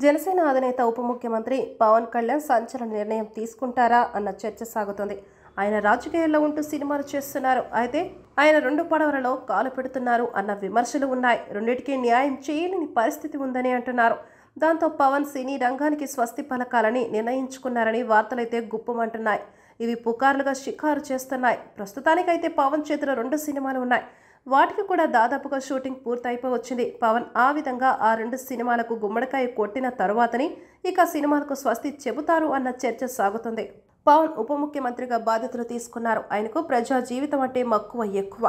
జనసేన అధినేత ఉప ముఖ్యమంత్రి పవన్ కళ్యాణ్ సంచలన నిర్ణయం తీసుకుంటారా అన్న చర్చ సాగుతుంది. ఆయన రాజకీయాల్లో ఉంటూ సినిమాలు చేస్తున్నారు. అయితే ఆయన రెండు పడవలలో కాలు పెడుతున్నారు అన్న విమర్శలు ఉన్నాయి. రెండింటికి న్యాయం చేయలేని పరిస్థితి ఉందని అంటున్నారు. దాంతో పవన్ సినీ రంగానికి స్వస్తి పలకాలని నిర్ణయించుకున్నారని వార్తలైతే గుప్పమంటున్నాయి. ఇవి పుకార్లుగా షికారు చేస్తున్నాయి. ప్రస్తుతానికైతే పవన్ చేతిలో 2 సినిమాలు ఉన్నాయి. వాటికి కూడా దాదాపుగా షూటింగ్ పూర్తయిపోవచ్చింది. పవన్ ఆ విధంగా ఆ 2 సినిమాలకు గుమ్మడికాయ కొట్టిన తరువాతని ఇక సినిమాలకు స్వస్తి చెబుతారు అన్న చర్చ సాగుతుంది. పవన్ ఉప ముఖ్యమంత్రిగా బాధ్యతలు తీసుకున్నారు. ఆయనకు ప్రజా జీవితం అంటే మక్కువ ఎక్కువ.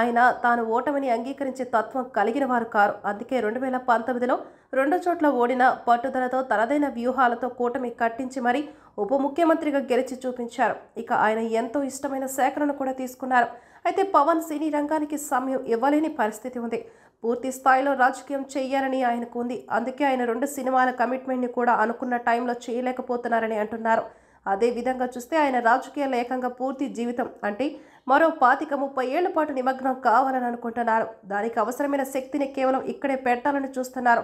ఆయన తాను ఓటమిని అంగీకరించే తత్వం కలిగిన వారు కారు. అందుకే 2019లో 2 చోట్ల ఓడిన పట్టుదలతో తనదైన వ్యూహాలతో కూటమి కట్టించి మరీ ఉప ముఖ్యమంత్రిగా గెలిచి చూపించారు. ఇక ఆయన ఎంతో ఇష్టమైన శాఖలను కూడా తీసుకున్నారు. అయితే పవన్ సినీ రంగానికి సమయం ఇవ్వలేని పరిస్థితి ఉంది. పూర్తి స్థాయిలో రాజకీయం చేయాలని ఆయనకు ఉంది. అందుకే ఆయన 2 సినిమాల కమిట్మెంట్ని కూడా అనుకున్న టైంలో చేయలేకపోతున్నారని అంటున్నారు. అదే విధంగా చూస్తే ఆయన రాజకీయాల్లో ఏకంగా పూర్తి జీవితం అంటే మరో 25-30 ఏళ్ల పాటు నిమగ్నం కావాలని అనుకుంటున్నారు. దానికి అవసరమైన శక్తిని కేవలం ఇక్కడే పెట్టాలని చూస్తున్నారు.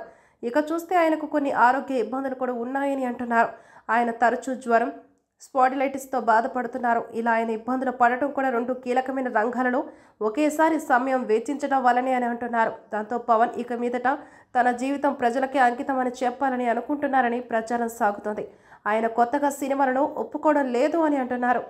ఇక చూస్తే ఆయనకు కొన్ని ఆరోగ్య ఇబ్బందులు కూడా ఉన్నాయని అంటున్నారు. ఆయన తరచూ జ్వరం, స్పాడిలైటిస్తో బాధపడుతున్నారు. ఇలా ఆయన ఇబ్బందులు పడటం కూడా 2 కీలకమైన రంగాలలో ఒకేసారి సమయం వెచ్చించడం వల్లనే అని అంటున్నారు. దాంతో పవన్ ఇక మీదట తన జీవితం ప్రజలకే అంకితం అని చెప్పాలని అనుకుంటున్నారని ప్రచారం సాగుతోంది. ఆయన కొత్తగా సినిమాలను ఒప్పుకోవడం లేదు అని అంటున్నారు.